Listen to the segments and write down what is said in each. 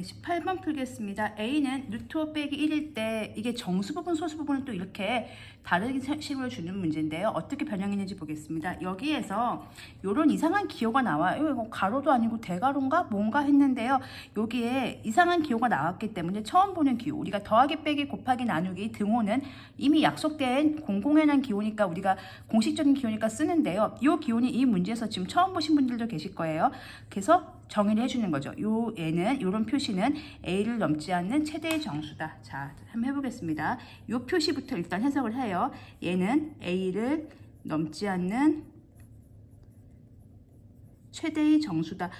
18번 풀겠습니다. A는 루트 5 빼기 1일 때 이게 정수 부분, 소수 부분을 또 이렇게 다른 식으로 주는 문제인데요. 어떻게 변형했는지 보겠습니다. 여기에서 이런 이상한 기호가 나와요. 이거 가로도 아니고 대가로인가? 뭔가 했는데요. 여기에 이상한 기호가 나왔기 때문에 처음 보는 기호, 우리가 더하기 빼기 곱하기 나누기 등호는 이미 약속된 공공연한 기호니까 우리가 공식적인 기호니까 쓰는데요. 이 기호는 이 문제에서 지금 처음 보신 분들도 계실 거예요. 그래서 정의를 해주는 거죠. 요 얘는 이런 표시는 A를 넘지 않는 최대의 정수다. 자, 한번 해보겠습니다. 요 표시부터 일단 해석을 해요. 얘는 A를 넘지 않는 최대의 정수다.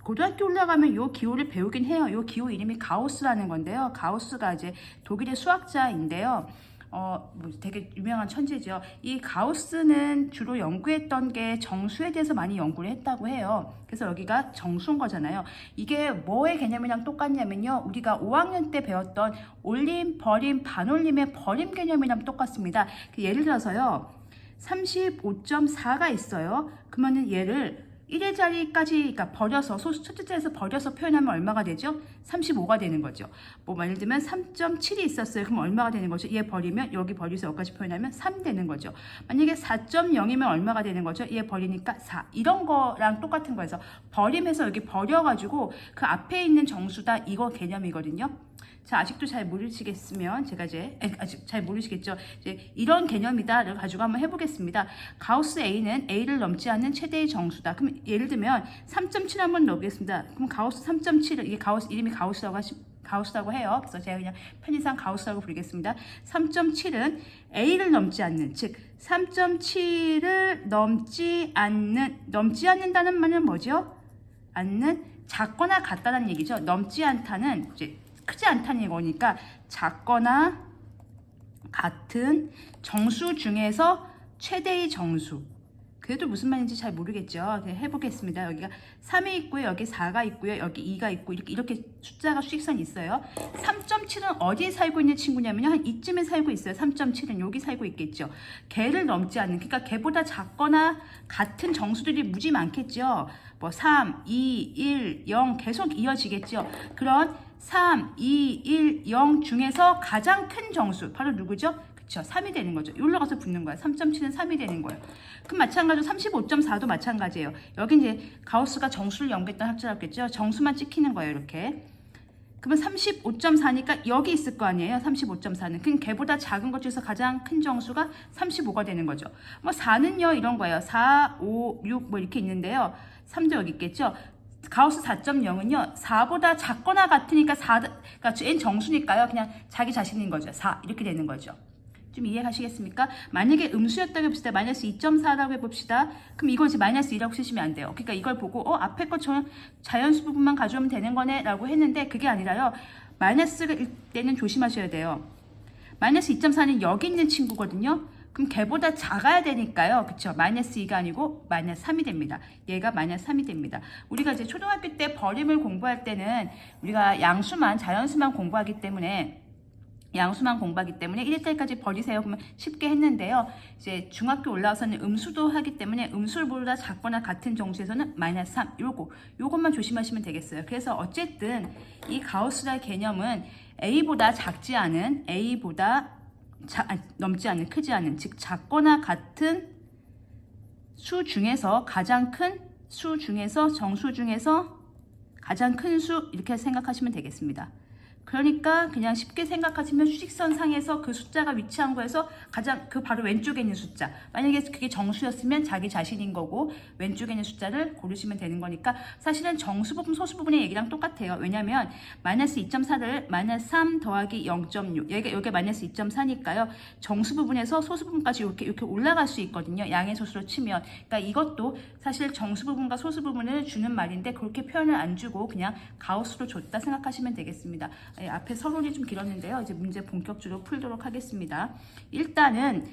고등학교 올라가면 요 기호를 배우긴 해요. 요 기호 이름이 가우스라는 건데요. 가우스가 이제 독일의 수학자인데요. 뭐 되게 유명한 천재죠. 이 가우스는 주로 연구했던 게 정수에 대해서 많이 연구를 했다고 해요. 그래서 여기가 정수인 거잖아요. 이게 뭐의 개념이랑 똑같냐면요. 우리가 5학년 때 배웠던 올림, 버림, 반올림의 버림 개념이랑 똑같습니다. 예를 들어서요. 35.4가 있어요. 그러면은 얘를 1의 자리까지 그러니까 버려서 첫째 자리에서 버려서 표현하면 얼마가 되죠? 35가 되는 거죠. 뭐 예를 들면 3.7이 있었어요. 그럼 얼마가 되는 거죠? 얘 버리면 여기 버리서 여기까지 표현하면 3 되는 거죠. 만약에 4.0이면 얼마가 되는 거죠? 얘 버리니까 4. 이런 거랑 똑같은 거에서 버림해서 여기 버려가지고 그 앞에 있는 정수다 이거 개념이거든요. 자, 아직도 잘 모르시겠으면 제가 이제 아직 잘 모르시겠죠. 이제 이런 개념이다를 가지고 한번 해보겠습니다. 가우스 A는 A를 넘지 않는 최대의 정수다. 그럼 예를 들면 3.7 한번 넣어보겠습니다. 그럼 가우스 3.7을 이게 가우스 이름이 가우스라고 해요. 그래서 제가 그냥 편의상 가우스라고 부르겠습니다. 3.7은 A를 넘지 않는, 즉 3.7을 넘지 않는다는 말은 뭐죠? 않는 작거나 같다는 얘기죠. 넘지 않다는 이제 크지 않다는 거니까 작거나 같은 정수 중에서 최대의 정수. 그래도 무슨 말인지 잘 모르겠죠. 그냥 해보겠습니다. 여기가 3이 있고요. 여기 4가 있고요. 여기 2가 있고 이렇게 숫자가 수직선이 있어요. 3.7은 어디에 살고 있는 친구냐면요. 한 이쯤에 살고 있어요. 3.7은 여기 살고 있겠죠. 걔를 넘지 않는, 그러니까 걔보다 작거나 같은 정수들이 무지 많겠죠. 뭐 3, 2, 1, 0 계속 이어지겠죠. 그런 3, 2, 1, 0 중에서 가장 큰 정수 바로 누구죠? 그쵸, 3이 되는 거죠. 여기로 가서 붙는 거야. 3.7은 3이 되는 거예요. 그럼 마찬가지로 35.4도 마찬가지예요. 여기 이제 가우스가 정수를 연구했던 학자였겠죠. 정수만 찍히는 거예요. 이렇게. 그러면 35.4니까 여기 있을 거 아니에요. 35.4는. 그럼 걔보다 작은 것 중에서 가장 큰 정수가 35가 되는 거죠. 뭐 4는요. 이런 거예요. 4, 5, 6 뭐 이렇게 있는데요. 3도 여기 있겠죠. 가우스 4.0은요. 4보다 작거나 같으니까 4, 그러니까 n 정수니까요. 그냥 자기 자신인 거죠. 4 이렇게 되는 거죠. 좀 이해하시겠습니까? 만약에 음수였다고 해봅시다. 마이너스 2.4라고 해봅시다. 그럼 이거 이제 마이너스 2라고 쓰시면 안 돼요. 그러니까 이걸 보고 앞에 것처럼 자연수 부분만 가져오면 되는 거네 라고 했는데 그게 아니라요. 마이너스일 때는 조심하셔야 돼요. 마이너스 2.4는 여기 있는 친구거든요. 그럼 걔보다 작아야 되니까요. 그쵸? 마이너스 2가 아니고 마이너스 3이 됩니다. 얘가 마이너스 3이 됩니다. 우리가 이제 초등학교 때 버림을 공부할 때는 우리가 자연수만 공부하기 때문에 1일자리까지 버리세요. 그러면 쉽게 했는데요. 이제 중학교 올라와서는 음수도 하기 때문에 음수보다 작거나 같은 정수에서는 마이너스 3 요것만 조심하시면 되겠어요. 그래서 어쨌든 이 가우스라의 개념은 A보다 작지 않은 넘지 않는, 크지 않은, 즉 작거나 같은 수 중에서 가장 큰 수 중에서 정수 중에서 가장 큰 수 이렇게 생각하시면 되겠습니다. 그러니까 그냥 쉽게 생각하시면 수직선 상에서 그 숫자가 위치한 거에서 가장 그 바로 왼쪽에 있는 숫자, 만약에 그게 정수였으면 자기 자신인 거고 왼쪽에 있는 숫자를 고르시면 되는 거니까 사실은 정수 부분 소수 부분의 얘기랑 똑같아요. 왜냐하면 마이너스 2.4를 마이너스 3 더하기 0.6 여기 마이너스 2.4니까요. 정수 부분에서 소수 부분까지 이렇게 올라갈 수 있거든요. 양의 소수로 치면. 그러니까 이것도 사실 정수 부분과 소수 부분을 주는 말인데 그렇게 표현을 안 주고 그냥 가우스로 줬다 생각하시면 되겠습니다. 앞에 서론이 좀 길었는데요. 이제 문제 본격적으로 풀도록 하겠습니다. 일단은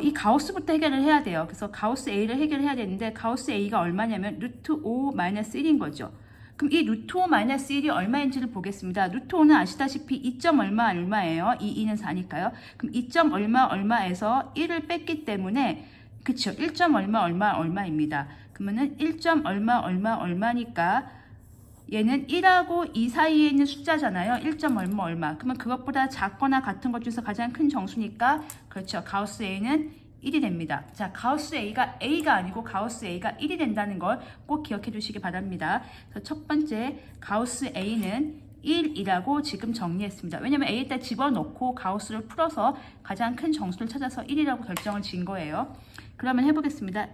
이 가우스부터 해결을 해야 돼요. 그래서 가우스 A를 해결해야 되는데 가우스 A가 얼마냐면 루트 5 마이너스 1인 거죠. 그럼 이 루트 5 마이너스 1이 얼마인지를 보겠습니다. 루트 5는 아시다시피 2. 얼마예요? 2는 4니까요. 그럼 2. 얼마에서 1을 뺐기 때문에 그쵸? 1. 얼마입니다. 그러면은 1. 얼마니까 얘는 1하고 2 사이에 있는 숫자잖아요. 1점 얼마 얼마. 그러면 그것보다 작거나 같은 것 중에서 가장 큰 정수니까 그렇죠. 가우스 A는 1이 됩니다. 자, 가우스 A가 아니고 가우스 A가 1이 된다는 걸 꼭 기억해 두시기 바랍니다. 그래서 첫 번째 가우스 A는 1이라고 지금 정리했습니다. 왜냐면 A에다 집어넣고 가우스를 풀어서 가장 큰 정수를 찾아서 1이라고 결정을 지은 거예요. 그러면 해보겠습니다.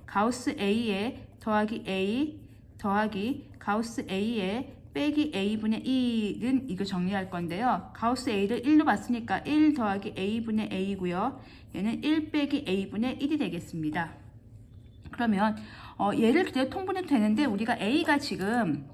가우스 A에 더하기 A 더하기 가우스 A에 빼기 A분의 1은 이거 정리할 건데요. 가우스 A를 1로 봤으니까 1 더하기 A분의 A고요. 얘는 1 빼기 A분의 1이 되겠습니다. 그러면 얘를 그대로 통분해도 되는데 우리가 A가 지금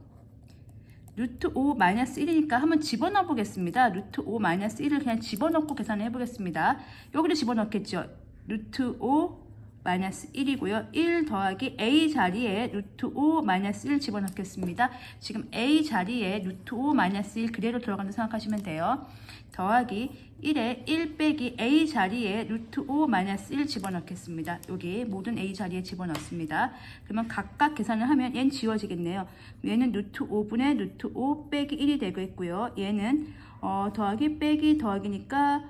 루트 5 마이너스 1이니까 한번 집어넣어 보겠습니다. 루트 5 마이너스 1을 그냥 집어넣고 계산을 해보겠습니다. 여기를 집어넣겠죠. 루트 5 마이너스 1이고요. 1 더하기 A 자리에 루트 5 마이너스 1 집어넣겠습니다. 지금 A 자리에 루트 5 마이너스 1 그대로 들어간다고 생각하시면 돼요. 더하기 1에 1 빼기 A 자리에 루트 5 마이너스 1 집어넣겠습니다. 여기 모든 A 자리에 집어넣습니다. 그러면 각각 계산을 하면 얘는 지워지겠네요. 얘는 루트 5분의 루트 5 빼기 1이 되겠고요. 얘는 더하기 빼기 더하기니까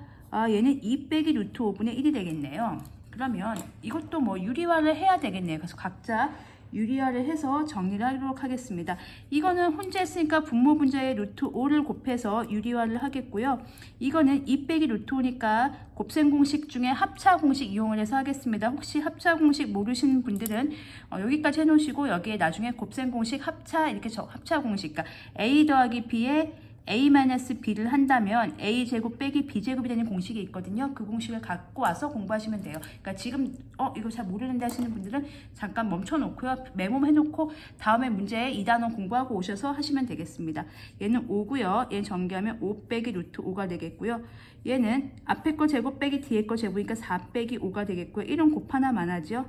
얘는 2 빼기 루트 5분의 1이 되겠네요. 그러면 이것도 뭐 유리화를 해야 되겠네요. 그래서 각자 유리화를 해서 정리를 하도록 하겠습니다. 이거는 혼자 했으니까 분모 분자에 루트 5를 곱해서 유리화를 하겠고요. 이거는 2 빼기 루트 5니까 곱셈 공식 중에 합차 공식 이용을 해서 하겠습니다. 혹시 합차 공식 모르시는 분들은 여기까지 해놓으시고 여기에 나중에 곱셈 공식 합차 이렇게 합차 공식, 그러니까 A 더하기 B에 A-B를 한다면 A제곱 빼기 B제곱이 되는 공식이 있거든요. 그 공식을 갖고 와서 공부하시면 돼요. 그러니까 지금 이거 잘 모르는데 하시는 분들은 잠깐 멈춰 놓고요. 메모해 놓고 다음에 문제에 이 단원 공부하고 오셔서 하시면 되겠습니다. 얘는 5고요. 얘 전개하면 5 빼기 루트 5가 되겠고요. 얘는 앞에 거 제곱 빼기 뒤에 거 제곱이니까 4 빼기 5가 되겠고요. 1은 곱 하나만 하죠.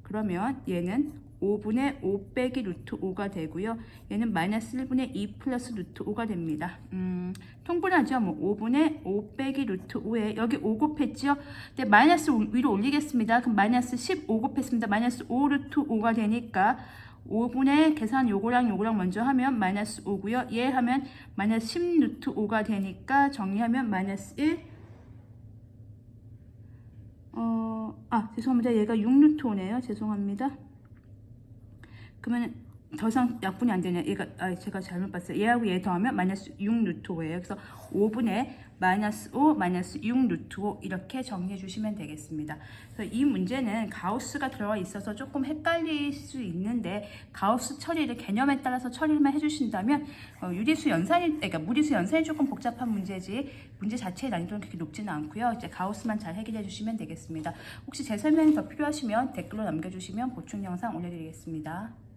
그러면 얘는 5분의 5 빼기 루트 5가 되고요. 얘는 마이너스 1분의 2 플러스 루트 5가 됩니다. 통분하죠. 뭐 5분의 5 빼기 루트 5에 여기 5 곱했죠. 근데 마이너스 위로 올리겠습니다. 그럼 마이너스 15 곱했습니다. 마이너스 5 루트 5가 되니까 5분의 계산 요거랑 먼저 하면 마이너스 5고요. 얘 하면 마이너스 10 루트 5가 되니까 정리하면 마이너스 1 죄송합니다. 얘가 6 루트 5네요. 죄송합니다. 그러면 더 이상 약분이 안 되네요. 얘가 제가 잘못 봤어요. 얘하고 얘 더하면 마이너스 6 루트 5예요. 그래서 5분의 마이너스 5 마이너스 6 루트 5 이렇게 정리해 주시면 되겠습니다. 그래서 이 문제는 가우스가 들어가 있어서 조금 헷갈릴 수 있는데 가우스 처리를 개념에 따라서 처리만 해주신다면 유리수 연산이 그러니까 무리수 연산이 조금 복잡한 문제지 문제 자체의 난이도는 그렇게 높지는 않고요. 이제 가우스만 잘 해결해 주시면 되겠습니다. 혹시 제 설명이 더 필요하시면 댓글로 남겨주시면 보충 영상 올려드리겠습니다.